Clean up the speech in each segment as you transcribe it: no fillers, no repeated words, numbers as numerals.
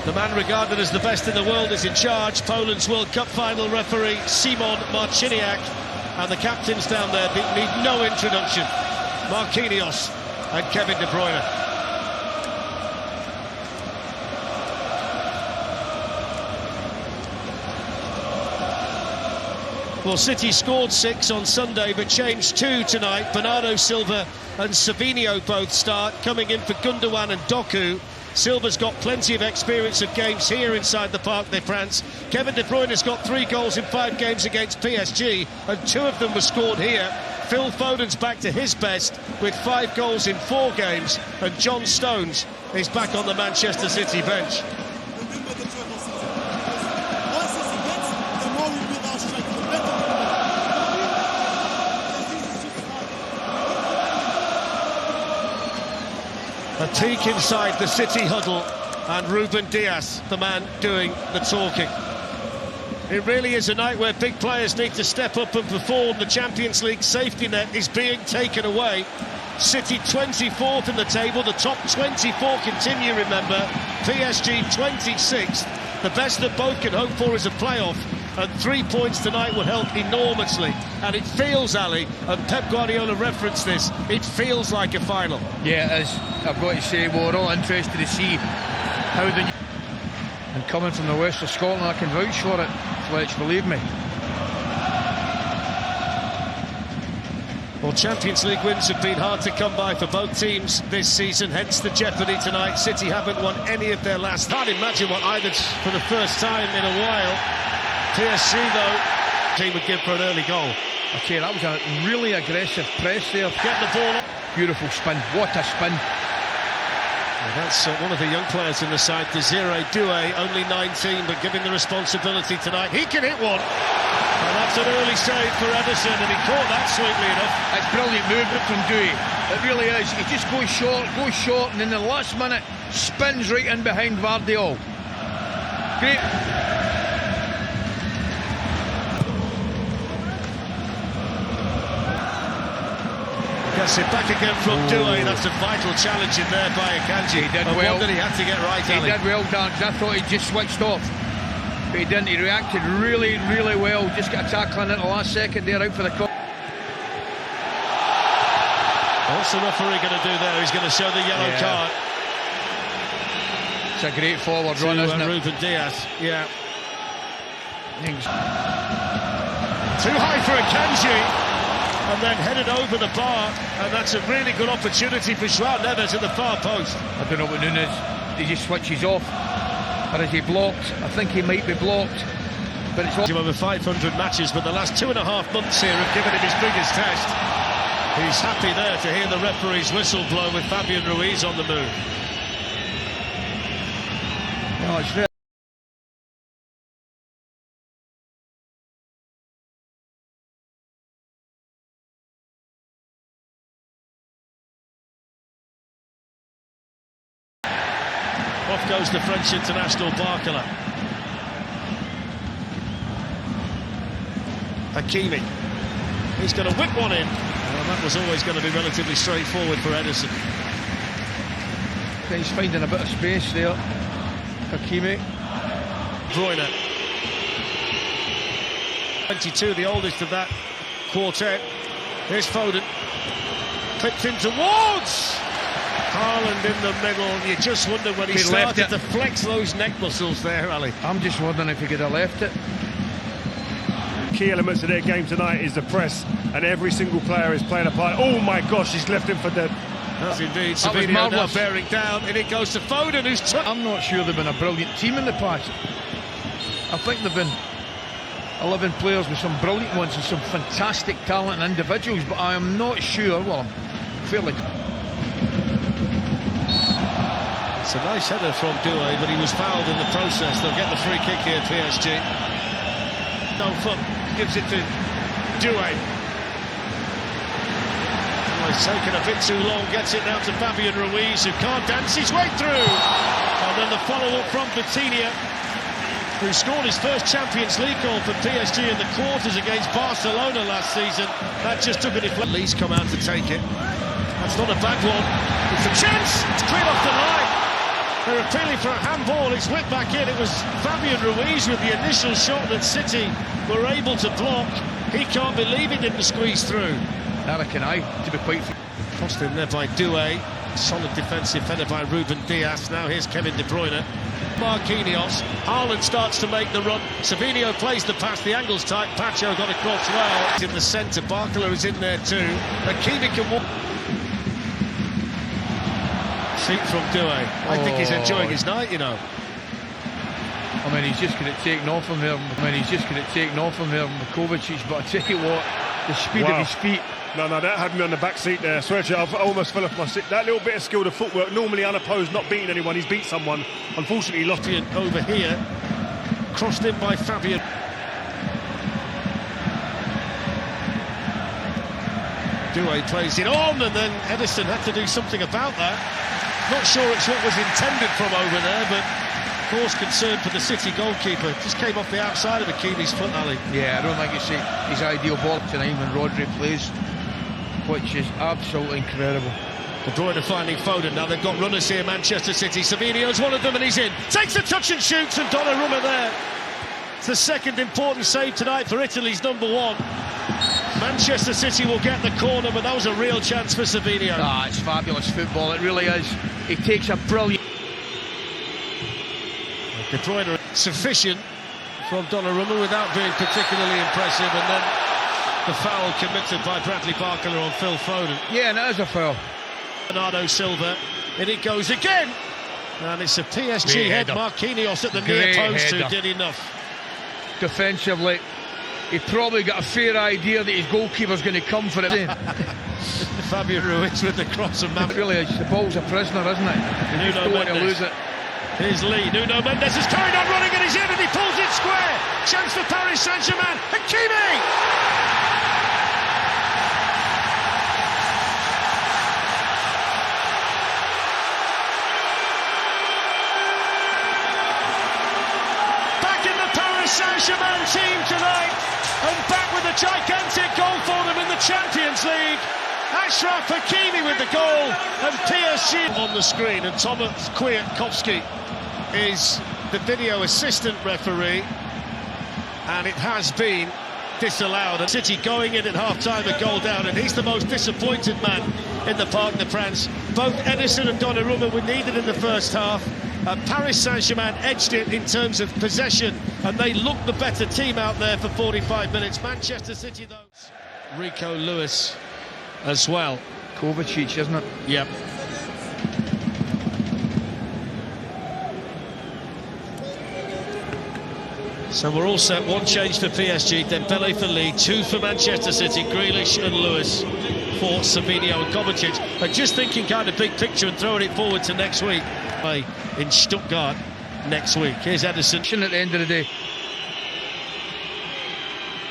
The man regarded as the best in the world is in charge. Poland's World Cup final referee, Szymon Marciniak. And the captains down there need no introduction. Marquinhos and Kevin De Bruyne. Well, City scored 6 on Sunday, but changed 2 tonight. Bernardo Silva and Savinho both start, coming in for Gundogan and Doku. Silva's got plenty of experience of games here inside the Parc des Princes. Kevin De Bruyne has got 3 goals in 5 games against PSG, and 2 of them were scored here. Phil Foden's back to his best with 5 goals in 4 games, and John Stones is back on the Manchester City bench. A peek inside the City huddle, and Ruben Dias, the man doing the talking. It really is a night where big players need to step up and perform. The Champions League safety net is being taken away. City 24th in the table, the top 24 continue, remember. PSG 26th. The best that both can hope for is a playoff, and 3 points tonight would help enormously. And it feels, Ali, and Pep Guardiola referenced this, it feels like a final. Yeah, it is. I've got to say, we're all interested to see how the... And coming from the west of Scotland, I can vouch for it, Fletch, believe me. Well, Champions League wins have been hard to come by for both teams this season, hence the jeopardy tonight. City haven't won any of their last. Can't imagine what either for the first time in a while. PSG, though, team would give for an early goal. Okay, that was a really aggressive press there. Get the ball. Beautiful spin. What a spin. Well, that's one of the young players in the side, Desiree Doué, only 19, but given the responsibility tonight, he can hit one. And that's an early save for Ederson, and he caught that sweetly enough. It's brilliant movement from Doué. It really is. He just goes short, and in the last minute, spins right in behind Vardiol. Great. Gets it back again from Doué. That's a vital challenge in there by Akanji. He did well. One that he had to get right, He did well, Dan, because I thought he just switched off. But he didn't. He reacted really, really well. Just got a tackle in at the last second there, out for the call. What's the referee going to do there? He's going to show the yellow card. It's a great forward run, isn't it? Ruben Dias, yeah. Too high for Akanji. And then headed over the bar, and that's a really good opportunity for João Neves at the far post. I don't know what Nunes, he just switches off, or is he blocked? I think he might be blocked, but it's all... Over 500 matches, but the last 2.5 months here have given him his biggest test. He's happy there to hear the referee's whistle blow with Fabian Ruiz on the move. No, it's very... Off goes the French international Barcola. Hakimi. He's going to whip one in. Well, that was always going to be relatively straightforward for Ederson. He's finding a bit of space there. Hakimi. Bruyne. 22, the oldest of that quartet. Here's Foden. Clipped in towards Haaland in the middle. You just wonder when he started to flex those neck muscles there, Ali. I'm just wondering if he could have left it. Key elements of their game tonight is the press, and every single player is playing a part. Oh my gosh, he's left him for dead. That's indeed. Savinho now bearing down, and it goes to Foden, who's... I'm not sure they've been a brilliant team in the past. I think they've been 11 players with some brilliant ones and some fantastic talent and individuals, but I am not sure. Well, I'm fairly... It's a nice header from Doué, but he was fouled in the process. They'll get the free kick here, PSG. No foot, gives it to Doué. Oh, it's taken a bit too long, gets it now to Fabian Ruiz, who can't dance his way through. And then the follow-up from Vitinha, who scored his first Champions League goal for PSG in the quarters against Barcelona last season. That just took a deflection. Lee's come out to take it. That's not a bad one. It's a chance. It's cleared off the line. There were appealing for a handball. It's whipped back in. It was Fabian Ruiz with the initial shot that City were able to block. He can't believe he didn't squeeze through. Neither can I, to be quite fair. Crossed in there by Doué. Solid defensive header by Ruben Dias. Now here's Kevin De Bruyne. Marquinhos. Haaland starts to make the run. Savinho plays the pass. The angle's tight. Pacho got across well. He's in the centre. Barcola is in there too. Hakimi can walk. Feet from Doué. I think he's enjoying his night, you know. I mean, he's just going to take off from there. Kovacic, but I tell you what, the speed of his feet. No, that had me on the back seat there. I swear to you, I almost fell off my seat. That little bit of skill, the footwork, normally unopposed, not beating anyone. He's beat someone. Unfortunately, lost it over here. Crossed in by Fabian. Doué plays it on, and then Edison had to do something about that. Not sure it's what was intended from over there, but of course concern for the City goalkeeper. Just came off the outside of Hakimi's foot, Ali. Yeah, I don't think it's his ideal ball tonight when Rodri plays, which is absolutely incredible. De Bruyne finding Foden. Now they've got runners here, Manchester City. Savinho's one of them and he's in. Takes a touch and shoots, and Donnarumma there. It's the second important save tonight for Italy's #1. Manchester City will get the corner, but that was a real chance for Savinho. Ah, it's fabulous football, it really is. He takes a brilliant... De Bruyne sufficient from Donnarumma without being particularly impressive, and then the foul committed by Bradley Barcola on Phil Foden. Yeah, and that is a foul. Bernardo Silva, and it goes again, and it's a PSG head. Marquinhos at the near post who did enough. Defensively, he probably got a fair idea that his goalkeeper's going to come for it. Fabian Ruiz with the cross of man. Really, the ball's a prisoner, isn't it? You just don't want to lose it. Here's Lee. Nuno Mendes is carried on running and he's in and he pulls it square. Chance for Paris Saint-Germain. Hakimi! Saint-Germain team tonight, and back with a gigantic goal for them in the Champions League. Achraf Hakimi with the goal, and PSG on the screen, and Tomasz Kwiatkowski is the video assistant referee, and it has been disallowed. And City going in at half-time, a goal down, and he's the most disappointed man in the Parc de France. Both Edison and Donnarumma were needed in the first half. Paris Saint-Germain edged it in terms of possession, and they looked the better team out there for 45 minutes. Manchester City, though. Rico Lewis as well. Kovacic, isn't it? Yep. So we're all set. One change for PSG, Dembele for Lee, 2 for Manchester City, Grealish and Lewis for Savinho and Kovacic. And just thinking kind of big picture and throwing it forward to next week. In Stuttgart next week. Here's Edison. At the end of the day.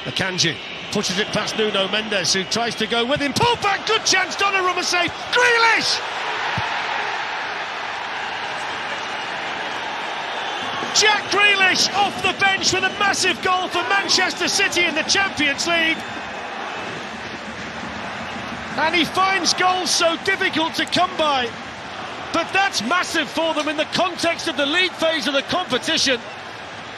Akanji pushes it past Nuno Mendes, who tries to go with him. Pull back, good chance, Donnarumma save. Grealish! Jack Grealish off the bench with a massive goal for Manchester City in the Champions League. And he finds goals so difficult to come by. But that's massive for them in the context of the league phase of the competition.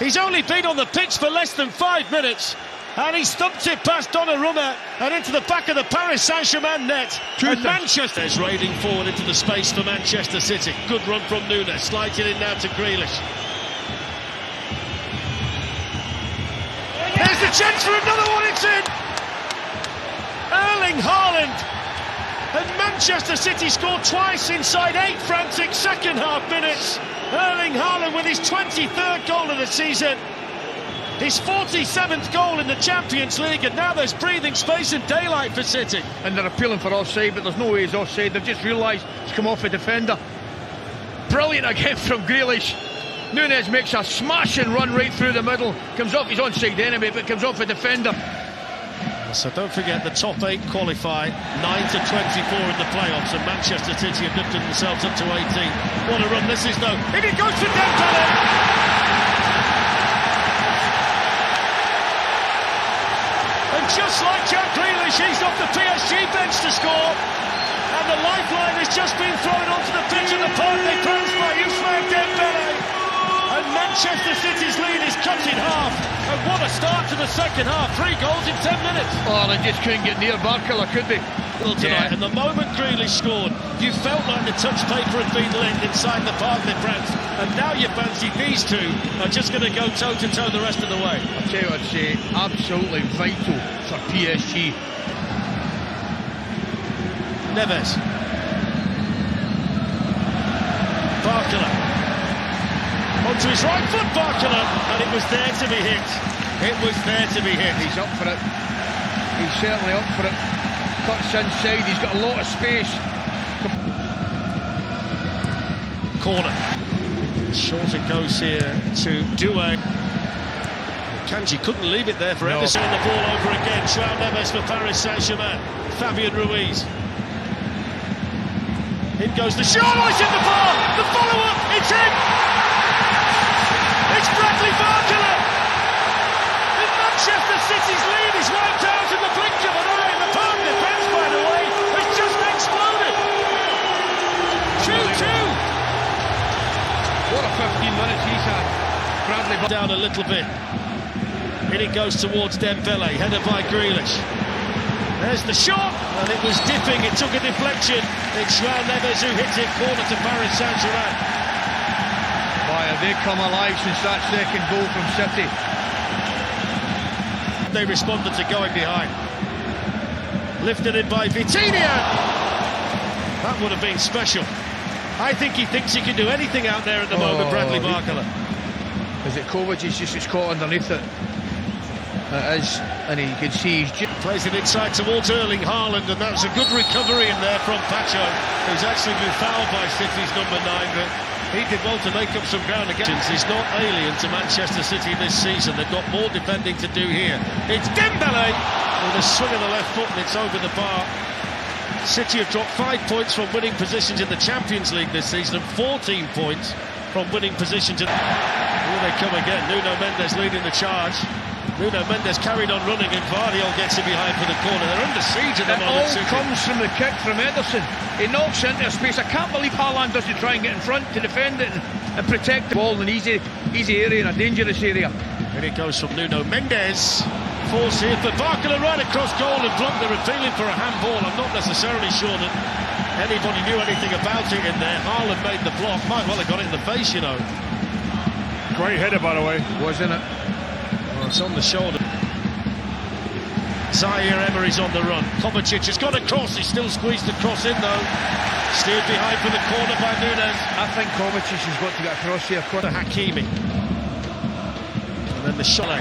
He's only been on the pitch for less than 5 minutes, and he stumped it past Donnarumma and into the back of the Paris Saint-Germain net. And Manchester is raiding forward into the space for Manchester City. Good run from Nunes, slides it in now to Grealish. There's the chance for another one, it's in! Erling Haaland. And Manchester City scored twice inside 8 frantic second-half minutes. Erling Haaland with his 23rd goal of the season. His 47th goal in the Champions League, and now there's breathing space and daylight for City. And they're appealing for offside, but there's no way he's offside. They've just realised it's come off a defender. Brilliant again from Grealish. Nunes makes a smashing run right through the middle. Comes off his onside enemy, but comes off a defender. So don't forget the top 8 qualify, 9 to 24 in the playoffs, and Manchester City have lifted themselves up to 18. What a run this is though. And it goes for Dembele! And just like Jack Grealish, he's off the PSG bench to score. And the lifeline has just been thrown onto the pitch of the Parc des Princes by Ousmane Dembele. Manchester City's lead is cut in half, and what a start to the second half. 3 goals in 10 minutes. Oh, they just couldn't get near Barker, could they? Tonight, and the moment Grealish scored, you felt like the touch paper had been lit inside the Parc de France, and now you fancy these two are just going to go toe-to-toe the rest of the way. I'll tell you what I'd say, absolutely vital for PSG. Neves. Barcola. Onto his right foot, Barcola, and it was there to be hit. It was there to be hit. He's up for it. He's certainly up for it. Cuts inside, he's got a lot of space. Corner. Short it goes here to Doué. Kanji couldn't leave it there for Ederson. The ball over again. João Neves for Paris Saint-Germain. Fabian Ruiz. In goes the shot. Oh, it's in the bar. The follow-up. It's in. It's Bradley Barcola. And Manchester City's lead is wiped out in the blink of an eye. The Parc defence, by the way, has just exploded. 2-2. What a 15 minutes he's had. Bradley Down a little bit. In it goes towards Dembele, headed by Grealish. There's the shot, and it was dipping, it took a deflection. It's João Neves who hits it, corner to Paris Saint-Germain. Boy, have they come alive since that second goal from City. They responded to going behind. Lifted in by Vitinha. That would have been special. I think he thinks he can do anything out there at the moment, Bradley Barcola. Is it Kovac? He's just caught underneath it. It is, and he can see he's plays it inside towards Erling Haaland, and that was a good recovery in there from Pacho, who's actually been fouled by City's number 9, but he did well to make up some ground again. He's not alien to Manchester City this season. They've got more defending to do here. It's Dembele with a swing of the left foot, and it's over the bar. City have dropped 5 points from winning positions in the Champions League this season, and 14 points from winning positions. Here they come again. Nuno Mendes leading the charge. Nuno Mendes carried on running, and Vardiol gets it behind for the corner. They're under siege at the moment. It all comes from the kick from Ederson. He knocks into space. I can't believe Haaland doesn't try and get in front to defend it and protect the ball in an easy area, in a dangerous area. And it goes from Nuno Mendes. Force here for Barcola right across goal and blocked. They're appealing for a handball. I'm not necessarily sure that anybody knew anything about it in there. Haaland made the block. Might well have got it in the face, you know. Great header, by the way. Wasn't it? Well, it's on the shoulder. Zaire Emery's on the run. Kovacic has got a cross. He's still squeezed the cross in, though. Steered behind for the corner by Nunes. I think Kovacic has got to get across here. To Hakimi. And then the shot.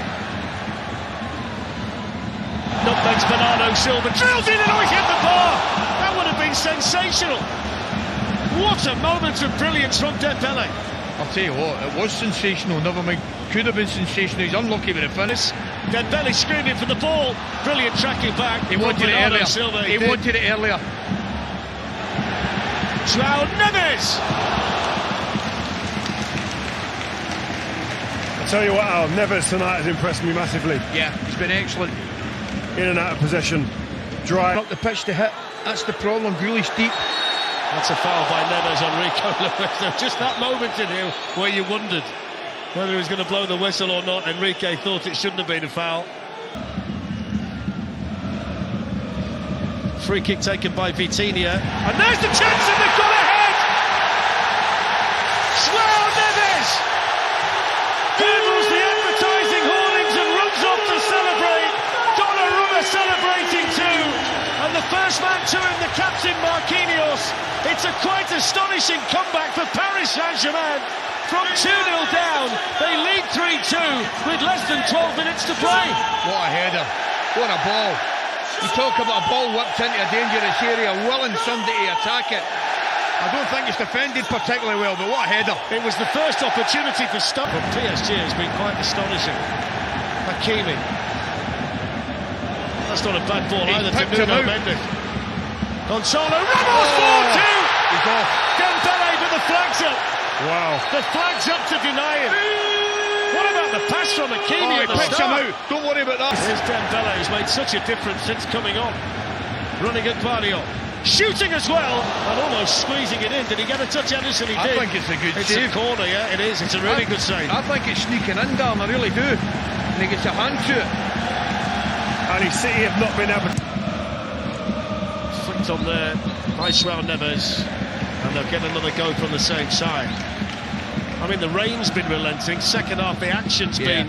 Nutmegs Bernardo Silva. Drills in and hit the bar. That would have been sensational. What a moment of brilliance from Dembele. I'll tell you what, it was sensational, never mind, could have been sensational. He's unlucky with the finish. Dembele screaming for the ball, brilliant tracking back. He wanted it earlier. Silva, he wanted it earlier. João Neves. I tell you what, Al, Neves tonight has impressed me massively. Yeah, he's been excellent. In and out of possession, dry. Up the pitch to hit, that's the problem. Grealish deep. That's a foul by Neves on Rico Lewis. Just that moment in here where you wondered whether he was going to blow the whistle or not. Enrique thought it shouldn't have been a foul. Free kick taken by Vitinha. And there's the chance, and they've got ahead! João Neves girdles the advertising hoardings and runs off to celebrate. Donnarumma celebrating too. And the first man to him, the captain Marquinhos. It's a quite astonishing comeback for Paris Saint-Germain. From 2-0 down, they lead 3-2 with less than 12 minutes to play. What a header. What a ball. You talk about a ball whipped into a dangerous area, willing somebody to attack it. I don't think it's defended particularly well, but what a header. It was the first opportunity for stop. But PSG has been quite astonishing. Hakimi. That's not a bad ball either to Nuno Mendes. Gonzalo Ramos, 4-2! He's off. Dembele with the flags up. Wow. The flag's up to deny him. What about the pass from Hakimi at the picks start? him out. Don't worry about that. Here's Dembele, who's made such a difference since coming on. Running at Vardiol. shooting as well, and almost squeezing it in. Did he get a touch, Anderson? He did. I think it's a good it's save. It's a corner, yeah, it is. It's a really good save. I think it's sneaking in, Dan, I really do. And he gets a hand to it. And his City have not been able to... Flicked on there by João Neves, and they'll get another go from the same side. I mean, the rain's been relenting. Second half, the action's been...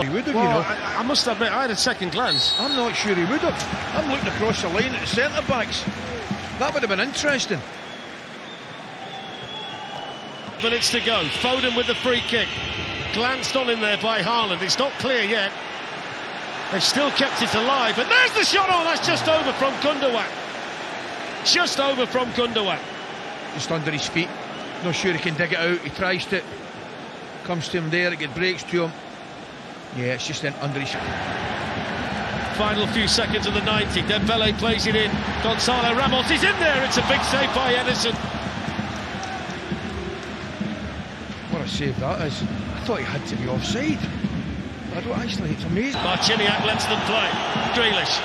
He would have, well, you know. I must admit, I had a second glance. I'm not sure he would have. I'm looking across the line at the centre-backs. That would have been interesting. Minutes to go. Foden with the free kick. Glanced on in there by Haaland. It's not clear yet. They've still kept it alive. And there's the shot. Oh, that's just over from Gundogan. Just over from Gundogan. Just under his feet. Not sure he can dig it out. He tries to. Comes to him there. It gets breaks to him. Yeah, it's just under his... Final few seconds of the 90. Dembele plays it in. Gonzalo Ramos is in there. It's a big save by Ederson. What a save that is. I thought he had to be offside. I don't actually, it's amazing. Marciniak lets them play. Grealish.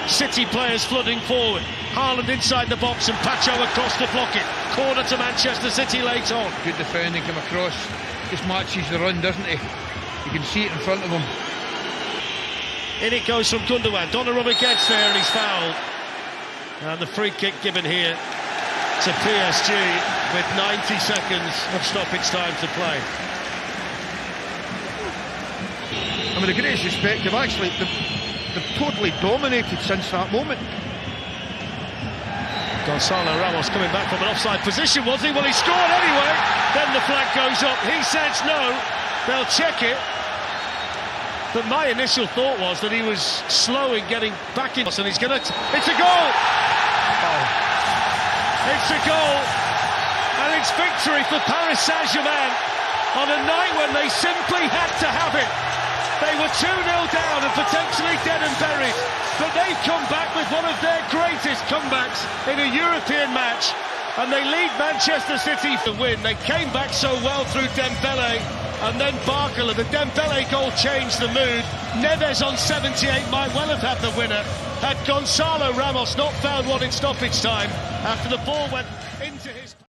City players flooding forward. Haaland inside the box and Pacho across to block it. Corner to Manchester City late on. Good defending, come across. Just matches the run, doesn't he? You can see it in front of him. In it goes from Gundogan. Donnarumma gets there and he's fouled. And the free kick given here to PSG with 90 seconds of stoppage time to play. I mean, the greatest respect, they've totally dominated since that moment. Gonzalo Ramos coming back from an offside position, was he? Well, he scored anyway. Then the flag goes up. He says no. They'll check it. But my initial thought was that he was slow in getting back in. And he's going to... It's a goal! Oh. It's a goal! And it's victory for Paris Saint-Germain on a night when they simply had to have it. They were 2-0 down and potentially dead and buried. But they've come back with one of their greatest comebacks in a European match. And they lead Manchester City to win. They came back so well through Dembele. And then Barker, the Dembele goal changed the mood. Neves on 78 might well have had the winner. Had Gonzalo Ramos not found one in stoppage time after the ball went into him.